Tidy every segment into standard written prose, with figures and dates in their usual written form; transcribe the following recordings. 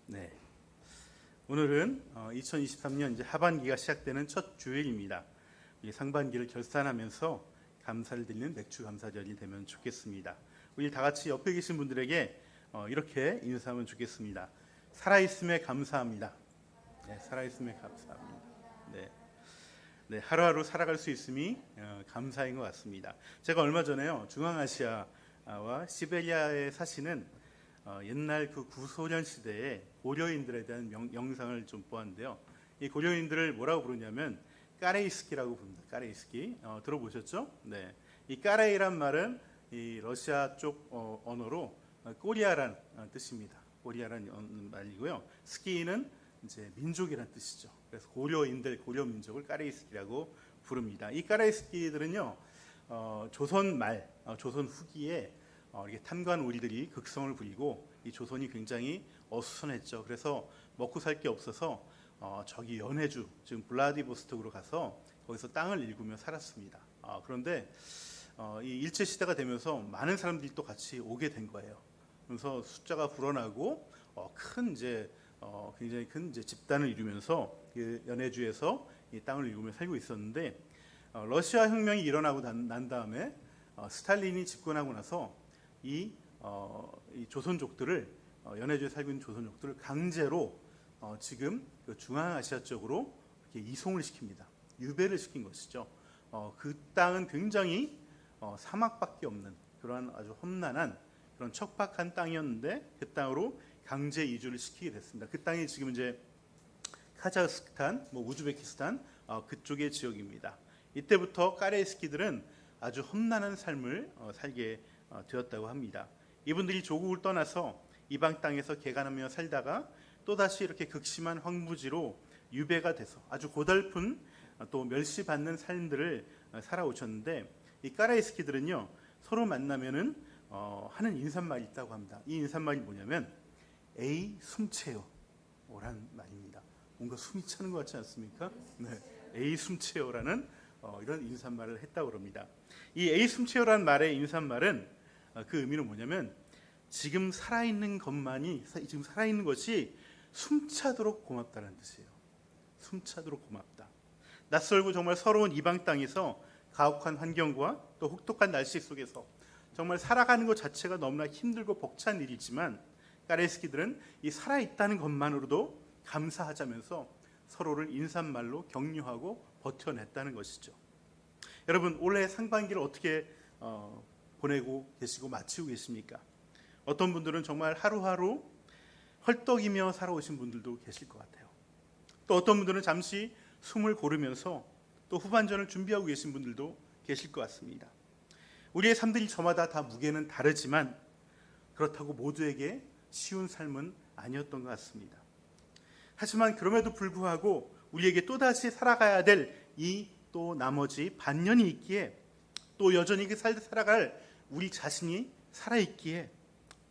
네, 오늘은 2023년 이제 하반기가 시작되는 첫 주일입니다. 이 상반기를 결산하면서 감사를 드리는 맥주 감사절이 되면 좋겠습니다. 우리 다 같이 옆에 계신 분들에게 이렇게 인사하면 좋겠습니다. 살아있음에 감사합니다. 네, 살아있음에 감사합니다. 네, 네, 하루하루 살아갈 수 있음이 감사인 것 같습니다. 제가 얼마 전에요, 중앙아시아와 시베리아에 사시는 옛날 그 구소련 시대의 고려인들에 대한 영상을 좀 보았는데요. 이 고려인들을 뭐라고 부르냐면 까레이스키라고 부릅니다. 까레이스키 들어보셨죠? 네, 이 까레이란 말은 이 러시아 쪽 언어로 꼬리아란 뜻입니다. 꼬리아란 말이고요. 스키는 이제 민족이란 뜻이죠. 그래서 고려인들, 고려 민족을 까레이스키라고 부릅니다. 이 까레이스키들은요, 조선 말, 조선 후기에 이렇게 탐관 우리들이 극성을 부리고 이 조선이 굉장히 어수선했죠. 그래서 먹고 살 게 없어서 저기 연해주, 지금 블라디보스톡으로 가서 거기서 땅을 일구며 살았습니다. 그런데 이 일제 시대가 되면서 많은 사람들이 또 같이 오게 된 거예요. 그래서 숫자가 불어나고 큰 이제 굉장히 큰 이제 집단을 이루면서 그 연해주에서 이 땅을 일구며 살고 있었는데 러시아 혁명이 일어나고 난 다음에 스탈린이 집권하고 나서 이 조선족들을 연해주에 살고 있는 조선족들을 강제로 지금 그 중앙아시아 쪽으로 이렇게 이송을 시킵니다. 유배를 시킨 것이죠. 그 땅은 굉장히 사막밖에 없는 그러한 아주 험난한 그런 척박한 땅이었는데 그 땅으로 강제 이주를 시키게 됐습니다. 그 땅이 지금 이제 카자흐스탄, 우즈베키스탄 그쪽의 지역입니다. 이때부터 까레이스키들은 아주 험난한 삶을 살게 되었다고 합니다. 이분들이 조국을 떠나서 이방 땅에서 개간하며 살다가 또다시 이렇게 극심한 황무지로 유배가 돼서 아주 고달픈 또 멸시받는 삶들을 살아오셨는데 이 까레이스키들은요, 서로 만나면은 하는 인사말이 있다고 합니다. 이 인사말이 뭐냐면 에이 숨채요 라는 말입니다. 뭔가 숨이 차는 것 같지 않습니까? 네, 에이 숨채요라는 이런 인사말을 했다고 합니다. 이 에이 숨채요라는 말의 인사말은 그 의미는 뭐냐면 지금 살아있는 것만이, 지금 살아있는 것이 숨차도록 고맙다는 뜻이에요. 숨차도록 고맙다. 낯설고 정말 서러운 이방 땅에서 가혹한 환경과 또 혹독한 날씨 속에서 정말 살아가는 것 자체가 너무나 힘들고 벅찬 일이지만 까레이스키들은 이 살아있다는 것만으로도 감사하자면서 서로를 인사말로 격려하고 버텨냈다는 것이죠. 여러분, 올해 상반기를 어떻게 보내고 계시고 마치고 계십니까? 어떤 분들은 정말 하루하루 헐떡이며 살아오신 분들도 계실 것 같아요. 또 어떤 분들은 잠시 숨을 고르면서 또 후반전을 준비하고 계신 분들도 계실 것 같습니다. 우리의 삶들이 저마다 다 무게는 다르지만 그렇다고 모두에게 쉬운 삶은 아니었던 것 같습니다. 하지만 그럼에도 불구하고 우리에게 또다시 살아가야 될 이 또 나머지 반년이 있기에 또 여전히 그 살아갈 우리 자신이 살아있기에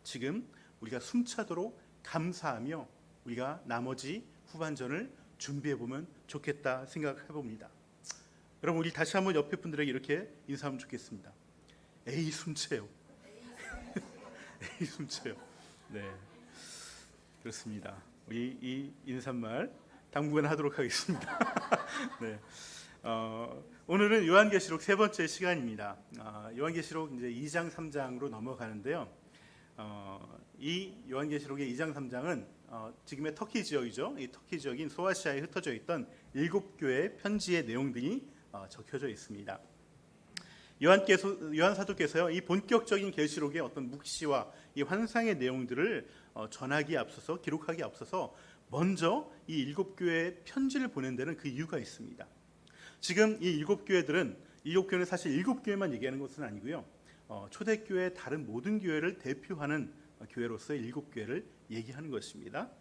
지금 우리가 숨차도록 감사하며 우리가 나머지 후반전을 준비해보면 좋겠다 생각해봅니다. 여러분, 우리 다시 한번 옆에 분들에게 이렇게 인사하면 좋겠습니다. 에이 숨채요. 에이 숨채요. 네, 그렇습니다. 우리 이 인사말 당분간 하도록 하겠습니다. 네. 오늘은 요한계시록 세 번째 시간입니다. 요한계시록 이제 2장 3장으로 넘어가는데요. 이 요한계시록의 2장 3장은 지금의 터키 지역이죠. 이 터키 지역인 소아시아에 흩어져 있던 7교회의 편지의 내용들이 적혀져 있습니다. 요한 사도께서요, 이 본격적인 계시록의 어떤 묵시와 이 환상의 내용들을 전하기에 앞서서, 기록하기에 앞서서 먼저 이 7교회의 편지를 보낸 데는 그 이유가 있습니다. 지금 이 7교회는 사실 7교회만 얘기하는 것은 아니고요. 초대교회의 다른 모든 교회를 대표하는 교회로서의 7교회를 얘기하는 것입니다.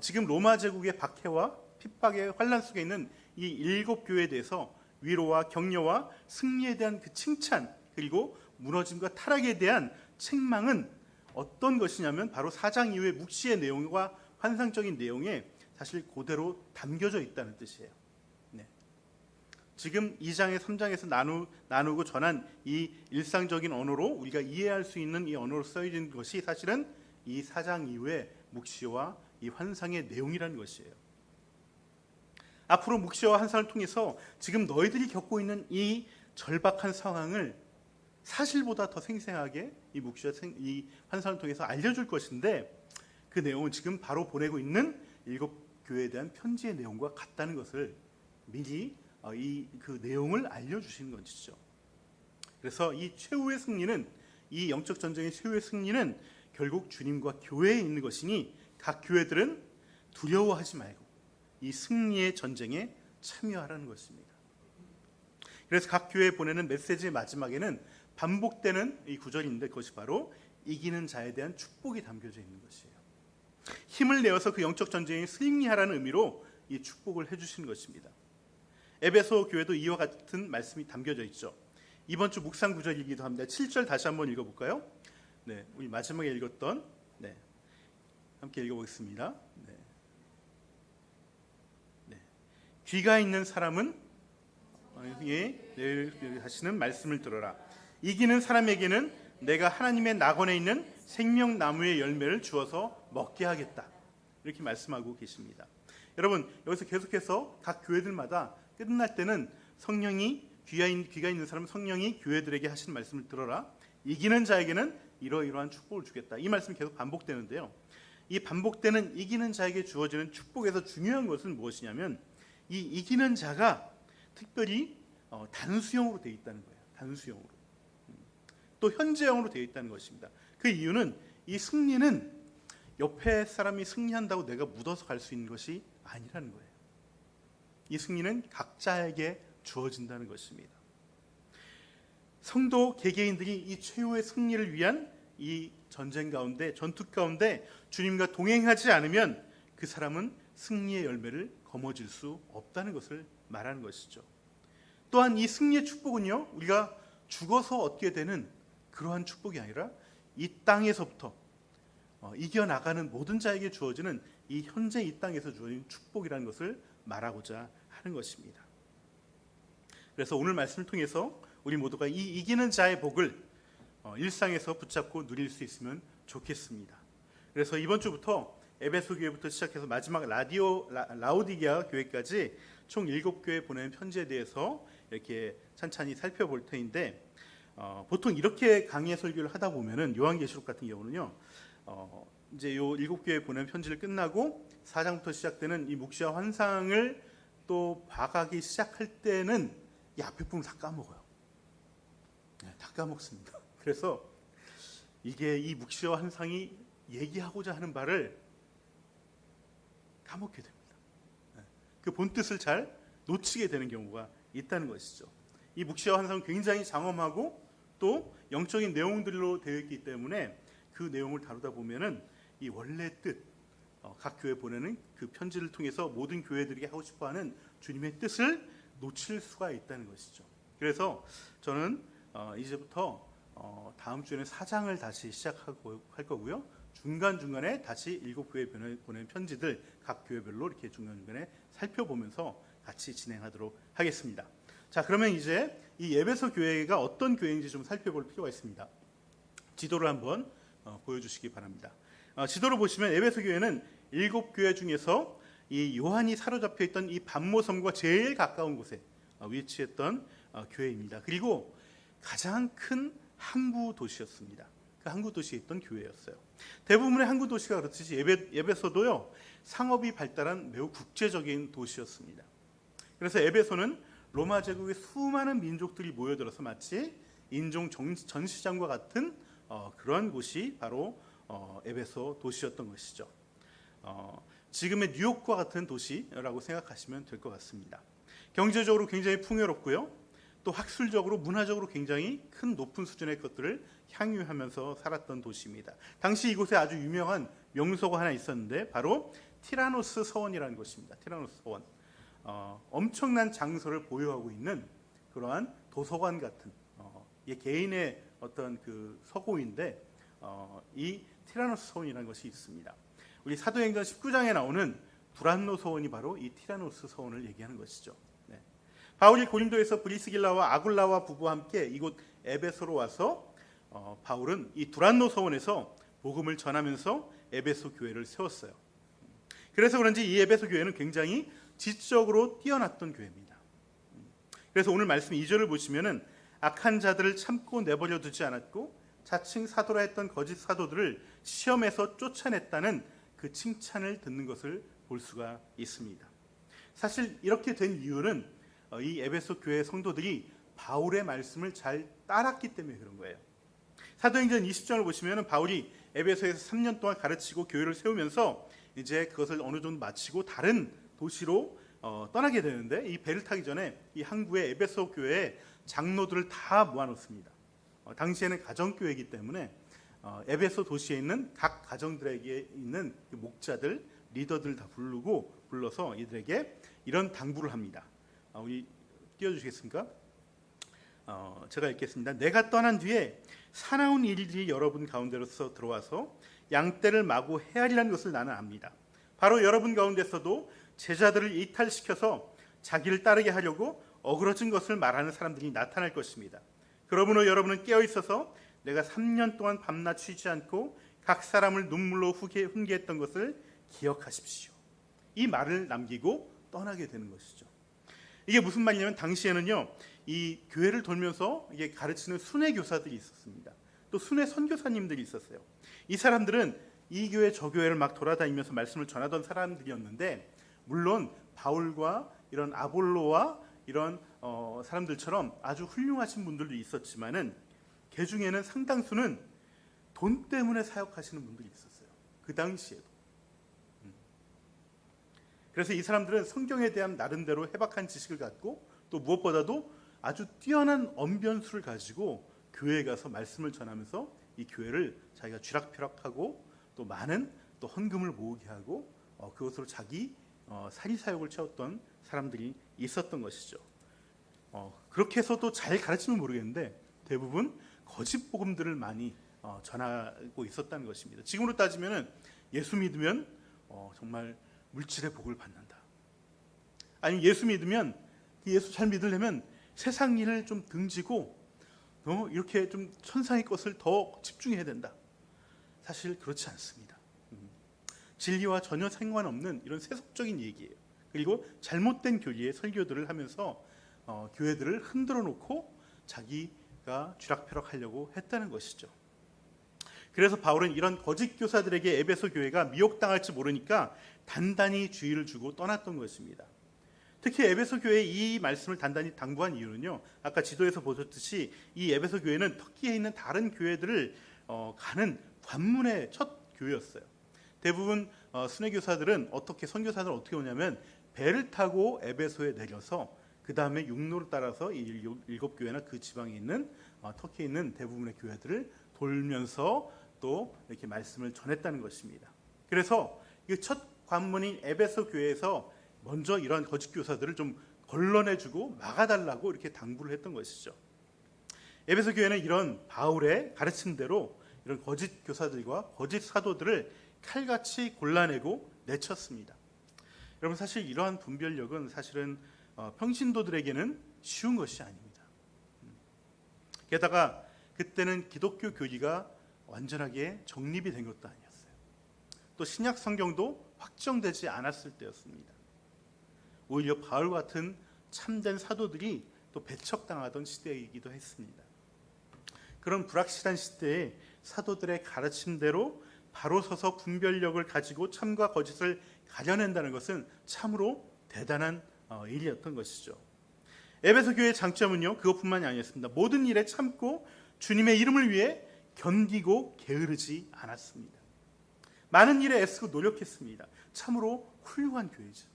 지금 로마 제국의 박해와 핍박의 환란 속에 있는 이 7교회에 대해서 위로와 격려와 승리에 대한 그 칭찬, 그리고 무너짐과 타락에 대한 책망은 어떤 것이냐면 바로 4장 이후의 묵시의 내용과 환상적인 내용에 사실 그대로 담겨져 있다는 뜻이에요. 네. 지금 2장에 3장에서 나누고 전한 이 일상적인 언어로 우리가 이해할 수 있는 이 언어로 써진 것이 사실은 이 4장 이후에 묵시와 이 환상의 내용이라는 것이에요. 앞으로 묵시와 환상을 통해서 지금 너희들이 겪고 있는 이 절박한 상황을 사실보다 더 생생하게 이 묵시와 이 환상을 통해서 알려줄 것인데, 그 내용은 지금 바로 보내고 있는 7교회에 대한 편지의 내용과 같다는 것을 미리 그 내용을 알려주시는 것이죠. 그래서 이 최후의 승리는, 이 영적 전쟁의 최후의 승리는 결국 주님과 교회에 있는 것이니 각 교회들은 두려워하지 말고 이 승리의 전쟁에 참여하라는 것입니다. 그래서 각 교회에 보내는 메시지의 마지막에는 반복되는 이 구절인데, 그것이 바로 이기는 자에 대한 축복이 담겨져 있는 것이에요. 힘을 내어서 그 영적 전쟁에 승리하라는 의미로 이 축복을 해주시는 것입니다. 에베소 교회도 이와 같은 말씀이 담겨져 있죠. 이번 주 묵상 구절이기도 합니다. 7절 다시 한번 읽어볼까요? 네, 우리 마지막에 읽었던, 네, 함께 읽어보겠습니다. 네. 귀가 있는 사람은 하시는 말씀을 들어라. 이기는 사람에게는 내가 하나님의 낙원에 있는 생명나무의 열매를 주어서 먹게 하겠다. 이렇게 말씀하고 계십니다. 여러분, 여기서 계속해서 각 교회들마다 끝날 때는 성령이, 귀가 있는 사람은 성령이 교회들에게 하시는 말씀을 들어라. 이기는 자에게는 이러이러한 축복을 주겠다. 이 말씀이 계속 반복되는데요. 이 반복되는 이기는 자에게 주어지는 축복에서 중요한 것은 무엇이냐면, 이 이기는 자가 특별히 단수형으로 되어 있다는 거예요. 단수형으로. 또 현재형으로 되어 있다는 것입니다. 그 이유는 이 승리는 옆에 사람이 승리한다고 내가 묻어서 갈 수 있는 것이 아니라는 거예요. 이 승리는 각자에게 주어진다는 것입니다. 성도 개개인들이 이 최후의 승리를 위한 이 전쟁 가운데, 전투 가운데 주님과 동행하지 않으면 그 사람은 승리의 열매를 거머쥘 수 없다는 것을 말하는 것이죠. 또한 이 승리의 축복은요, 우리가 죽어서 얻게 되는 그러한 축복이 아니라 이 땅에서부터 이겨나가는 모든 자에게 주어지는 이 현재 이 땅에서 주어진 축복이라는 것을 말하고자 하는 것입니다. 그래서 오늘 말씀을 통해서 우리 모두가 이 이기는 자의 복을 일상에서 붙잡고 누릴 수 있으면 좋겠습니다. 그래서 이번 주부터 에베소 교회부터 시작해서 마지막 라오디게아 교회까지 총 7교회 보내는 편지에 대해서 이렇게 찬찬히 살펴볼 터인데, 보통 이렇게 강의 설교를 하다 보면은 요한계시록 같은 경우는요, 이제 요 7교회 보내는 편지를 끝나고 4장부터 시작되는 이 묵시와 환상을 또 봐가기 시작할 때는 이 앞에 부분 다 까먹어요. 네, 다 까먹습니다. 그래서 이게 이 묵시와 환상이 얘기하고자 하는 바를 까먹게 됩니다. 네, 그 본뜻을 잘 놓치게 되는 경우가 있다는 것이죠. 이 묵시와 환상은 굉장히 장엄하고 또 영적인 내용들로 되어 있기 때문에 그 내용을 다루다 보면은 이 원래 뜻, 각 교회 보내는 그 편지를 통해서 모든 교회들이 하고 싶어하는 주님의 뜻을 놓칠 수가 있다는 것이죠. 그래서 저는 이제부터 다음 주에는 4장을 다시 시작하고 할 거고요. 중간중간에 다시 7교회 보내는 편지들 각 교회별로 이렇게 중간중간에 살펴보면서 같이 진행하도록 하겠습니다. 자, 그러면 이제 이 에베소 교회가 어떤 교회인지 좀 살펴볼 필요가 있습니다. 지도를 한번 보여주시기 바랍니다. 지도를 보시면 에베소 교회는 7교회 중에서 이 요한이 사로잡혀 있던 이 반모섬과 제일 가까운 곳에 위치했던 교회입니다. 그리고 가장 큰 항구 도시였습니다. 그 항구 도시에 있던 교회였어요. 대부분의 항구 도시가 그렇듯이 에베소도요, 상업이 발달한 매우 국제적인 도시였습니다. 그래서 에베소는 로마 제국의 수많은 민족들이 모여들어서 마치 인종 전시장과 같은 그런 곳이 바로 에베소 도시였던 것이죠. 지금의 뉴욕과 같은 도시라고 생각하시면 될 것 같습니다. 경제적으로 굉장히 풍요롭고요, 또 학술적으로 문화적으로 굉장히 큰 높은 수준의 것들을 향유하면서 살았던 도시입니다. 당시 이곳에 아주 유명한 명소가 하나 있었는데 바로 티라노스 서원이라는 곳입니다. 티라노스 서원. 엄청난 장소를 보유하고 있는 그러한 도서관 같은 개인의 어떤 그 서고인데, 이 티라노스 서원이라는 것이 있습니다. 우리 사도행전 19장에 나오는 두란노 서원이 바로 이 티라노스 서원을 얘기하는 것이죠. 네. 바울이 고린도에서 브리스길라와 아굴라와 부부와 함께 이곳 에베소로 와서 바울은 이 두란노 서원에서 복음을 전하면서 에베소 교회를 세웠어요. 그래서 그런지 이 에베소 교회는 굉장히 지적으로 뛰어났던 교회입니다. 그래서 오늘 말씀 2절을 보시면은 악한 자들을 참고 내버려 두지 않았고 자칭 사도라 했던 거짓 사도들을 시험에서 쫓아냈다는 그 칭찬을 듣는 것을 볼 수가 있습니다. 사실 이렇게 된 이유는 이 에베소 교회 성도들이 바울의 말씀을 잘 따랐기 때문에 그런 거예요. 사도행전 20장을 보시면 바울이 에베소에서 3년 동안 가르치고 교회를 세우면서 이제 그것을 어느 정도 마치고 다른 도시로 떠나게 되는데, 이 배를 타기 전에 이 항구에 에베소 교회의 장로들을 다 모아놓습니다. 당시에는 가정교회이기 때문에 에베소 도시에 있는 각 가정들에게 있는 목자들, 리더들 다 불러서 이들에게 이런 당부를 합니다. 우리 띄워주시겠습니까? 제가 읽겠습니다. 내가 떠난 뒤에 사나운 일이 여러분 가운데로서 들어와서 양떼를 마구 헤아리라는 것을 나는 압니다. 바로 여러분 가운데서도 제자들을 이탈시켜서 자기를 따르게 하려고 어그러진 것을 말하는 사람들이 나타날 것입니다. 그러므로 여러분은 깨어있어서 내가 3년 동안 밤낮 쉬지 않고 각 사람을 눈물로 훈계했던 것을 기억하십시오. 이 말을 남기고 떠나게 되는 것이죠. 이게 무슨 말이냐면, 당시에는요, 이 교회를 돌면서 이게 가르치는 순회 교사들이 있었습니다. 또 순회 선교사님들이 있었어요. 이 사람들은 이 교회 저 교회를 막 돌아다니면서 말씀을 전하던 사람들이었는데, 물론 바울과 이런 아볼로와 이런 사람들처럼 아주 훌륭하신 분들도 있었지만은 그 중에는 상당수는 돈 때문에 사역하시는 분들이 있었어요. 그 당시에도. 그래서 이 사람들은 성경에 대한 나름대로 해박한 지식을 갖고 또 무엇보다도 아주 뛰어난 언변수를 가지고 교회에 가서 말씀을 전하면서 이 교회를 자기가 쥐락펴락하고 또 많은 또 헌금을 모으게 하고 그것으로 자기 사리사욕을 채웠던 사람들이 있었던 것이죠. 그렇게 해서도 잘 가르치면 모르겠는데 대부분 거짓 복음들을 많이 전하고 있었다는 것입니다. 지금으로 따지면 예수 믿으면 정말 물질의 복을 받는다. 아니면 예수 믿으면, 예수 잘 믿으려면 세상 일을 좀 등지고 이렇게 좀 천상의 것을 더 집중해야 된다. 사실 그렇지 않습니다. 진리와 전혀 상관없는 이런 세속적인 얘기예요. 그리고 잘못된 교리의 설교들을 하면서 교회들을 흔들어 놓고 자기가 쥐락펴락하려고 했다는 것이죠. 그래서 바울은 이런 거짓 교사들에게 에베소 교회가 미혹당할지 모르니까 단단히 주의를 주고 떠났던 것입니다. 특히 에베소 교회에 이 말씀을 단단히 당부한 이유는요, 아까 지도에서 보셨듯이 이 에베소 교회는 터키에 있는 다른 교회들을 가는 관문의 첫 교회였어요. 대부분 순회교사들은 선교사들은 어떻게 오냐면 배를 타고 에베소에 내려서 그 다음에 육로를 따라서 이 일곱 교회나 그 지방에 있는 터키에 있는 대부분의 교회들을 돌면서 또 이렇게 말씀을 전했다는 것입니다. 그래서 이 첫 관문인 에베소 교회에서 먼저 이런 거짓 교사들을 좀 걸러내주고 막아달라고 이렇게 당부를 했던 것이죠. 에베소 교회는 이런 바울의 가르침대로 이런 거짓 교사들과 거짓 사도들을 칼같이 골라내고 내쳤습니다. 여러분, 사실 이러한 분별력은 사실은 평신도들에게는 쉬운 것이 아닙니다. 게다가 그때는 기독교 교리가 완전하게 정립이 된 것도 아니었어요. 또 신약 성경도 확정되지 않았을 때였습니다. 오히려 바울 같은 참된 사도들이 또 배척당하던 시대이기도 했습니다. 그런 불확실한 시대에 사도들의 가르침대로 바로 서서 분별력을 가지고 참과 거짓을 가려낸다는 것은 참으로 대단한 일이었던 것이죠. 에베소 교회의 장점은요, 그것뿐만이 아니었습니다. 모든 일에 참고 주님의 이름을 위해 견디고 게으르지 않았습니다. 많은 일에 애쓰고 노력했습니다. 참으로 훌륭한 교회죠.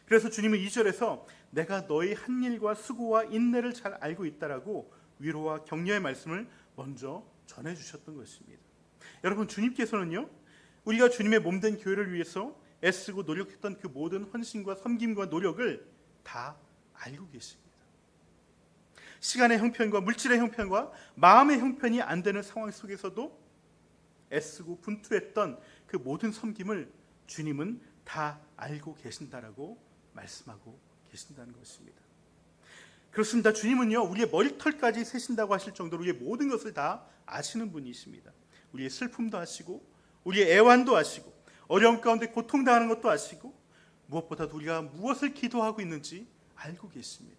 그래서 주님은 2절에서 내가 너희 한 일과 수고와 인내를 잘 알고 있다라고 위로와 격려의 말씀을 먼저 전해주셨던 것입니다. 여러분, 주님께서는요, 우리가 주님의 몸된 교회를 위해서 애쓰고 노력했던 그 모든 헌신과 섬김과 노력을 다 알고 계십니다. 시간의 형편과 물질의 형편과 마음의 형편이 안 되는 상황 속에서도 애쓰고 분투했던 그 모든 섬김을 주님은 다 알고 계신다라고 말씀하고 계신다는 것입니다. 그렇습니다. 주님은요, 우리의 머리털까지 세신다고 하실 정도로 우리의 모든 것을 다 아시는 분이십니다. 우리의 슬픔도 아시고 우리의 애환도 아시고 어려움 가운데 고통당하는 것도 아시고 무엇보다도 우리가 무엇을 기도하고 있는지 알고 계십니다.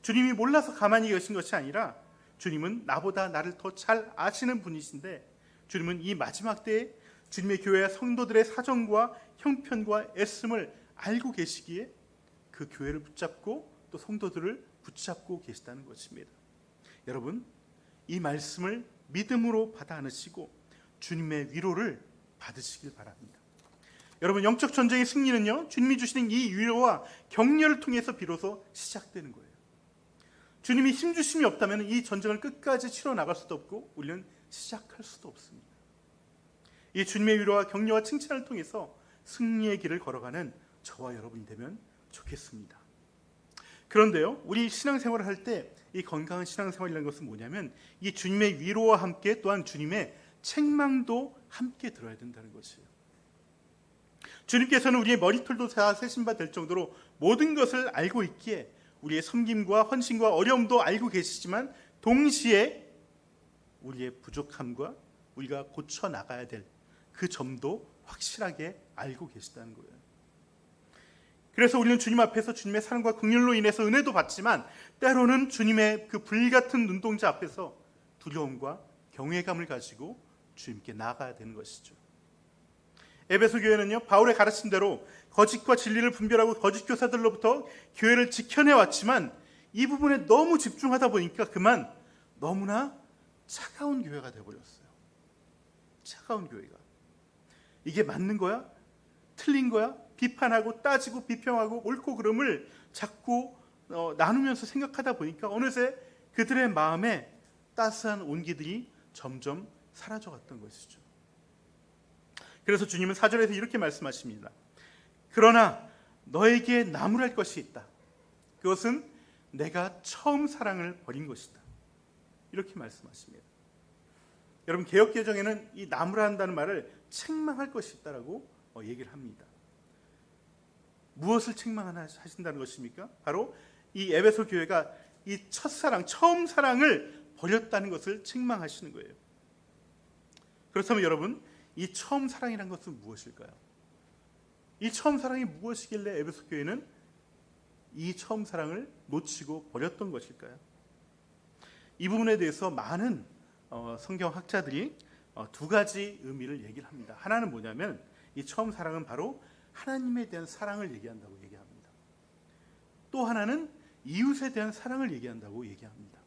주님이 몰라서 가만히 계신 것이 아니라 주님은 나보다 나를 더 잘 아시는 분이신데 주님은 이 마지막 때에 주님의 교회와 성도들의 사정과 형편과 애씀을 알고 계시기에 그 교회를 붙잡고 또 성도들을 붙잡고 계시다는 것입니다. 여러분, 이 말씀을 믿음으로 받아 안으시고 주님의 위로를 받으시길 바랍니다. 여러분, 영적 전쟁의 승리는요, 주님이 주시는 이 위로와 격려를 통해서 비로소 시작되는 거예요. 주님이 힘주심이 없다면 이 전쟁을 끝까지 치러 나갈 수도 없고 우리는 시작할 수도 없습니다. 이 주님의 위로와 격려와 칭찬을 통해서 승리의 길을 걸어가는 저와 여러분이 되면 좋겠습니다. 그런데요, 우리 신앙생활을 할 때 이 건강한 신앙생활이라는 것은 뭐냐면 이 주님의 위로와 함께 또한 주님의 책망도 함께 들어야 된다는 것이에요. 주님께서는 우리의 머리털도 다 세신 바 될 정도로 모든 것을 알고 있기에 우리의 섬김과 헌신과 어려움도 알고 계시지만 동시에 우리의 부족함과 우리가 고쳐 나가야 될 그 점도 확실하게 알고 계시다는 거예요. 그래서 우리는 주님 앞에서 주님의 사랑과 긍휼로 인해서 은혜도 받지만 때로는 주님의 그 불같은 눈동자 앞에서 두려움과 경외감을 가지고 주님께 나아가야 되는 것이죠. 에베소 교회는요, 바울의 가르침대로 거짓과 진리를 분별하고 거짓 교사들로부터 교회를 지켜내왔지만 이 부분에 너무 집중하다 보니까 그만 너무나 차가운 교회가 되어버렸어요. 차가운 교회가. 이게 맞는 거야? 틀린 거야? 비판하고 따지고 비평하고 옳고 그름을 자꾸 나누면서 생각하다 보니까 어느새 그들의 마음에 따스한 온기들이 점점 사라져갔던 것이죠. 그래서 주님은 4절에서 이렇게 말씀하십니다. 그러나 너에게 나무랄 것이 있다. 그것은 내가 처음 사랑을 버린 것이다. 이렇게 말씀하십니다. 여러분, 개역개정에는 이 나무라 한다는 말을 책망할 것이 있다라고 얘기를 합니다. 무엇을 책망하신다는 것입니까? 바로 이 에베소 교회가 이 첫사랑, 처음 사랑을 버렸다는 것을 책망하시는 거예요. 그렇다면 여러분, 이 처음 사랑이란 것은 무엇일까요? 이 처음 사랑이 무엇이길래 에베소 교회는 이 처음 사랑을 놓치고 버렸던 것일까요? 이 부분에 대해서 많은 성경학자들이 두 가지 의미를 얘기를 합니다. 하나는 뭐냐면 이 처음 사랑은 바로 하나님에 대한 사랑을 얘기한다고 얘기합니다. 또 하나는 이웃에 대한 사랑을 얘기한다고 얘기합니다.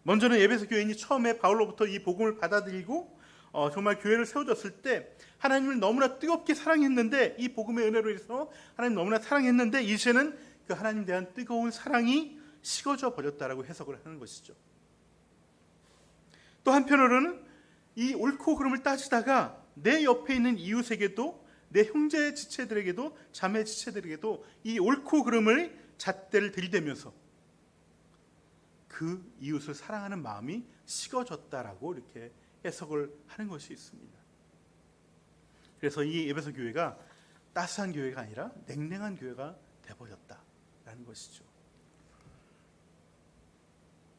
먼저는 에베소 교인이 처음에 바울로부터 이 복음을 받아들이고 정말 교회를 세워졌을 때 하나님을 너무나 뜨겁게 사랑했는데, 이 복음의 은혜로 인해서 하나님 너무나 사랑했는데 이제는 그 하나님에 대한 뜨거운 사랑이 식어져 버렸다라고 해석을 하는 것이죠. 또 한편으로는 이 옳고 그름을 따지다가 내 옆에 있는 이웃에게도, 내 형제 지체들에게도, 자매 지체들에게도 이 옳고 그름을 잣대를 들이대면서 그 이웃을 사랑하는 마음이 식어졌다라고 이렇게 해석을 하는 것이 있습니다. 그래서 이 에베소 교회가 따스한 교회가 아니라 냉랭한 교회가 되어버렸다라는 것이죠.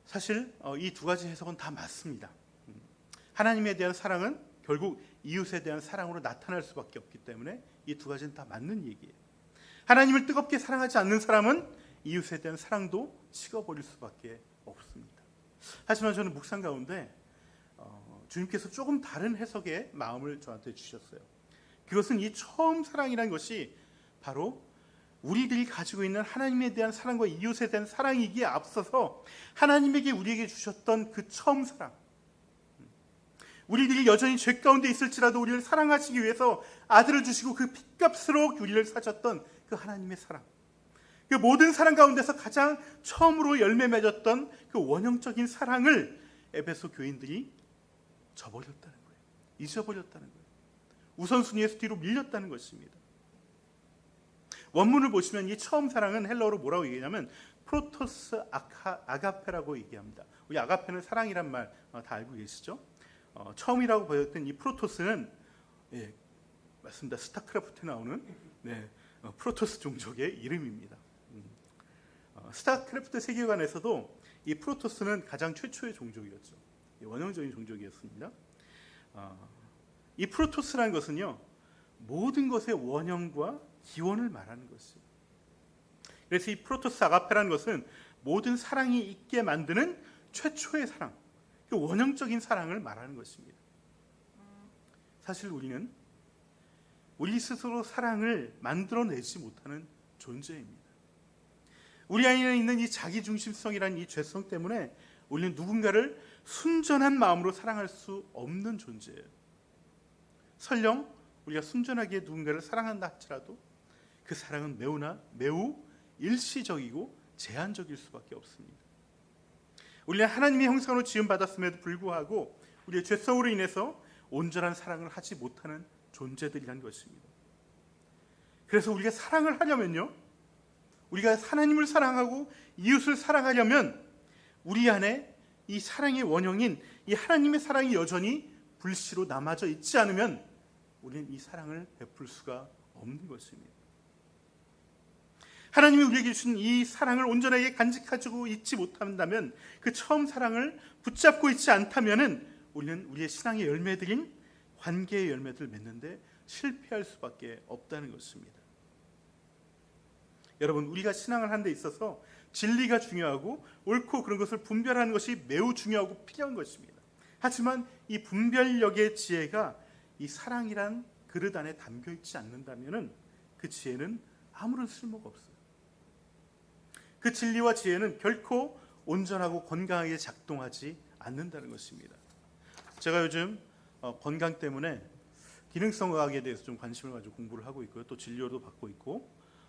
사실 이 두 가지 해석은 다 맞습니다. 하나님에 대한 사랑은 결국 이웃에 대한 사랑으로 나타날 수밖에 없기 때문에 이 두 가지는 다 맞는 얘기예요. 하나님을 뜨겁게 사랑하지 않는 사람은 이웃에 대한 사랑도 식어버릴 수밖에 없습니다. 하지만 저는 묵상 가운데 주님께서 조금 다른 해석의 마음을 저한테 주셨어요. 그것은 이 처음 사랑이라는 것이 바로 우리들이 가지고 있는 하나님에 대한 사랑과 이웃에 대한 사랑이기에 앞서서 하나님에게 우리에게 주셨던 그 처음 사랑, 우리들이 여전히 죄 가운데 있을지라도 우리를 사랑하시기 위해서 아들을 주시고 그 핏값으로 우리를 사셨던 그 하나님의 사랑, 그 모든 사랑 가운데서 가장 처음으로 열매 맺었던 그 원형적인 사랑을 에베소 교인들이 저버렸다는 거예요. 잊어버렸다는 거예요. 우선순위에서 뒤로 밀렸다는 것입니다. 원문을 보시면 이 처음 사랑은 헬라어로 뭐라고 얘기하냐면 프로토스 아가페라고 얘기합니다. 우리 아가페는 사랑이란 말 다 알고 계시죠? 처음이라고 보였던 이 프로토스는 맞습니다. 스타크래프트에 나오는 프로토스 종족의 이름입니다. 스타크래프트 세계관에서도 이 프로토스는 가장 최초의 종족이었죠. 원형적인 종족이었습니다. 이 프로토스라는 것은요, 모든 것의 원형과 기원을 말하는 것이에요. 그래서 이 프로토스 아가페라는 것은 모든 사랑이 있게 만드는 최초의 사랑, 그 원형적인 사랑을 말하는 것입니다. 사실 우리는 우리 스스로 사랑을 만들어내지 못하는 존재입니다. 우리 안에 있는 이 자기중심성이라는 이 죄성 때문에 우리는 누군가를 순전한 마음으로 사랑할 수 없는 존재예요. 설령 우리가 순전하게 누군가를 사랑한다 할지라도 그 사랑은 매우 일시적이고 제한적일 수밖에 없습니다. 우리는 하나님의 형상으로 지음받았음에도 불구하고 우리의 죄성으로 인해서 온전한 사랑을 하지 못하는 존재들이란 것입니다. 그래서 우리가 사랑을 하려면요, 우리가 하나님을 사랑하고 이웃을 사랑하려면 우리 안에 이 사랑의 원형인 이 하나님의 사랑이 여전히 불씨로 남아져 있지 않으면 우리는 이 사랑을 베풀 수가 없는 것입니다. 하나님이 우리에게 주신 이 사랑을 온전하게 간직하고 있지 못한다면, 그 처음 사랑을 붙잡고 있지 않다면 우리는 우리의 신앙의 열매들인 관계의 열매들을 맺는데 실패할 수밖에 없다는 것입니다. 여러분, 우리가 신앙을 하는 데 있어서 진리가 중요하고 옳고 그런 것을 분별하는 것이 매우 중요하고 필요한 것입니다. 하지만 이 분별력의 지혜가 이 사랑이란 그릇 안에 담겨 있지 않는다면 그 지혜는 아무런 쓸모가 없어요. 그 진리와 지혜는 결코 온전하고 건강하게 작동하지 않는다는 것입니다. 제가 요즘 건강 때문에 기능성의학에 대해서 좀 관심을 가지고 공부를 하고 있고요. 또 진료도 받고 있고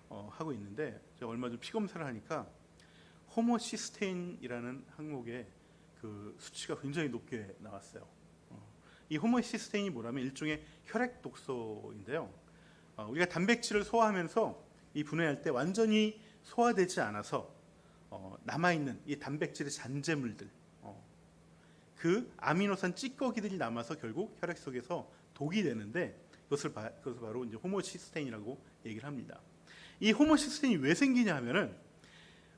하고 있는데, 제가 얼마 전 피 검사를 하니까 호모시스테인이라는 항목의 그 수치가 굉장히 높게 나왔어요. 이 호모시스테인이 뭐냐면 일종의 혈액 독소인데요. 우리가 단백질을 소화하면서 이 분해할 때 완전히 소화되지 않아서 남아있는 이 단백질의 잔재물들, 그 아미노산 찌꺼기들이 남아서 결국 혈액 속에서 독이 되는데, 그것을 바로 이제 호모시스테인이라고 얘기를 합니다. 이 호모시스테인이 왜 생기냐 하면은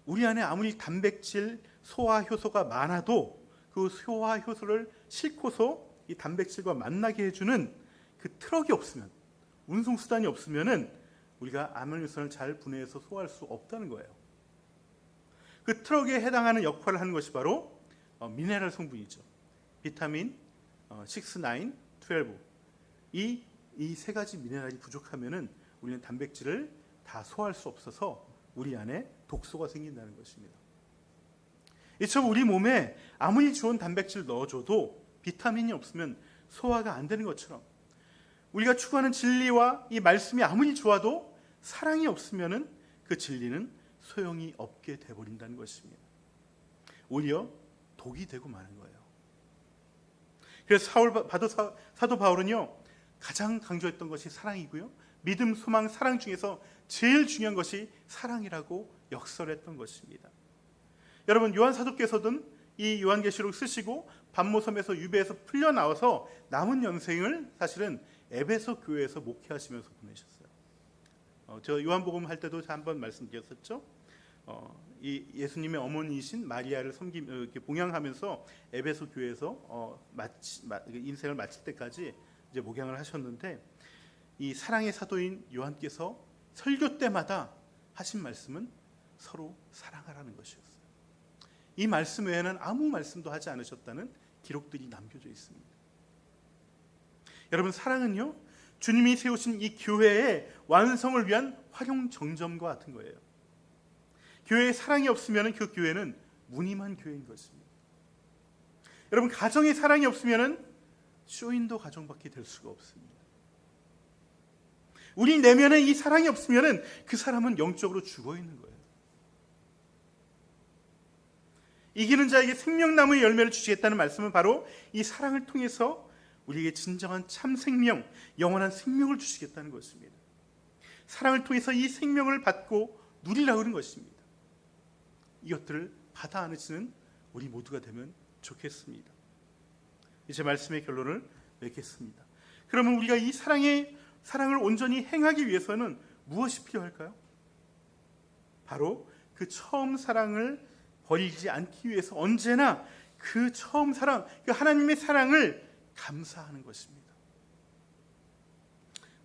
우리 안에 아무리 단백질 소화 효소가 많아도 그 소화 효소를 싣고서 이 단백질과 만나게 해주는 그 트럭이 없으면, 운송 수단이 없으면은 우리가 아미노산을 잘 분해해서 소화할 수 없다는 거예요. 그 트럭에 해당하는 역할을 하는 것이 바로 미네랄 성분이죠. 비타민 6, 9, 12. 이 세 가지 미네랄이 부족하면은 우리는 단백질을 다 소화할 수 없어서 우리 안에 독소가 생긴다는 것입니다. 이처럼 우리 몸에 아무리 좋은 단백질 넣어줘도 비타민이 없으면 소화가 안 되는 것처럼, 우리가 추구하는 진리와 이 말씀이 아무리 좋아도 사랑이 없으면은 그 진리는 소용이 없게 돼버린다는 것입니다. 오히려 독이 되고 마는 거예요. 그래서 사도 바울은요, 가장 강조했던 것이 사랑이고요, 믿음, 소망, 사랑 중에서 제일 중요한 것이 사랑이라고 역설했던 것입니다. 여러분, 요한 사도께서는 이 요한계시록 쓰시고 반모섬에서 유배해서 풀려나와서 남은 연생을 사실은 에베소 교회에서 목회하시면서 보내셨어요. 저 요한복음 할 때도 한번 말씀드렸었죠. 이 예수님의 어머니이신 마리아를 이렇게 봉양하면서 에베소 교회에서 인생을 마칠 때까지 이제 목양을 하셨는데, 이 사랑의 사도인 요한께서 설교 때마다 하신 말씀은 서로 사랑하라는 것이었어요. 이 말씀 외에는 아무 말씀도 하지 않으셨다는 기록들이 남겨져 있습니다. 여러분, 사랑은요, 주님이 세우신 이 교회의 완성을 위한 활용정점과 같은 거예요. 교회에 사랑이 없으면 그 교회는 무늬만 교회인 것입니다. 여러분, 가정에 사랑이 없으면 쇼윈도 가정밖에 될 수가 없습니다. 우리 내면에 이 사랑이 없으면 그 사람은 영적으로 죽어 있는 거예요. 이기는 자에게 생명나무의 열매를 주시겠다는 말씀은 바로 이 사랑을 통해서 우리에게 진정한 참 생명, 영원한 생명을 주시겠다는 것입니다. 사랑을 통해서 이 생명을 받고 누리라고 하는 것입니다. 이것들을 받아 안으시는 우리 모두가 되면 좋겠습니다. 이제 말씀의 결론을 맺겠습니다. 그러면 우리가 이 사랑을 온전히 행하기 위해서는 무엇이 필요할까요? 바로 그 처음 사랑을 버리지 않기 위해서 언제나 그 처음 사랑, 그 하나님의 사랑을 감사하는 것입니다.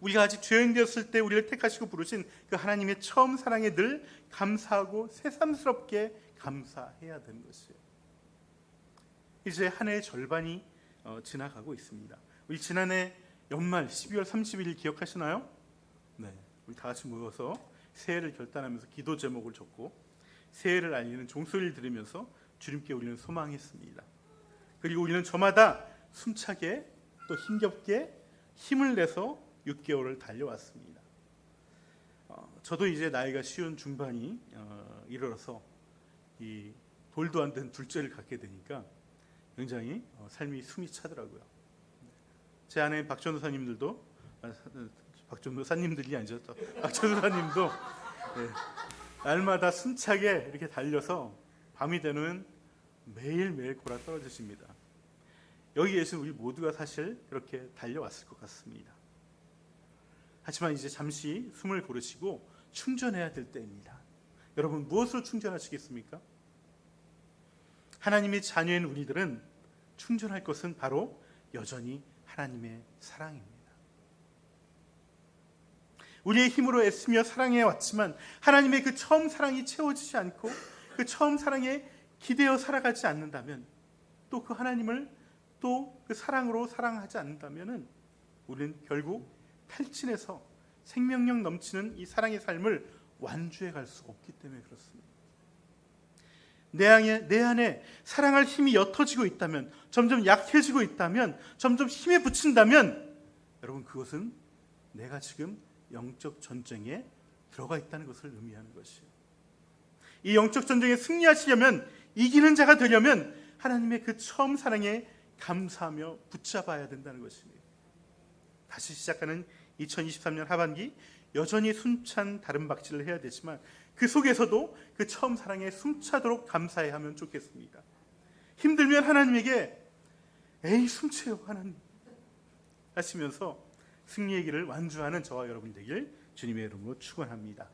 우리가 아직 죄인 되었을 때 우리를 택하시고 부르신 그 하나님의 처음 사랑에 늘 감사하고 새삼스럽게 감사해야 되는 것이에요. 이제 한 해의 절반이 지나가고 있습니다. 우리 지난해 연말 12월 31일 기억하시나요? 네, 우리 다 같이 모여서 새해를 결단하면서 기도 제목을 적고 새해를 알리는 종소리를 들으면서 주님께 우리는 소망했습니다. 그리고 우리는 저마다 숨차게 또 힘겹게 힘을 내서 6개월을 달려왔습니다. 저도 이제 나이가 쉬운 중반이 이르러서 이 돌도 안 된 둘째를 갖게 되니까 굉장히 삶이 숨이 차더라고요. 제 아내 박전도사님들도 박전도사님들이 아니죠. 박전도사님도 네, 날마다 숨차게 이렇게 달려서 밤이 되는 매일매일 골아 떨어지십니다. 여기 계신 우리 모두가 사실 그렇게 달려왔을 것 같습니다. 하지만 이제 잠시 숨을 고르시고 충전해야 될 때입니다. 여러분, 무엇으로 충전하시겠습니까? 하나님의 자녀인 우리들은 충전할 것은 바로 여전히 하나님의 사랑입니다. 우리의 힘으로 애쓰며 사랑해 왔지만 하나님의 그 처음 사랑이 채워지지 않고 그 처음 사랑에 기대어 살아가지 않는다면, 또 그 하나님을 또 그 사랑으로 사랑하지 않는다면 우리는 결국 탈진해서 생명력 넘치는 이 사랑의 삶을 완주해 갈 수가 없기 때문에 그렇습니다. 내 안에 사랑할 힘이 옅어지고 있다면, 점점 약해지고 있다면, 점점 힘에 부친다면, 여러분, 그것은 내가 지금 영적 전쟁에 들어가 있다는 것을 의미하는 것이에요. 이 영적 전쟁에 승리하시려면, 이기는 자가 되려면 하나님의 그 처음 사랑에 감사하며 붙잡아야 된다는 것입니다. 다시 시작하는 2023년 하반기, 여전히 숨찬 다른 박질을 해야 되지만 그 속에서도 그 처음 사랑에 숨차도록 감사해야 하면 좋겠습니다. 힘들면 하나님에게 에이 숨채요 하나님 하시면서 승리의 길을 완주하는 저와 여러분 되길 주님의 이름으로 축원합니다.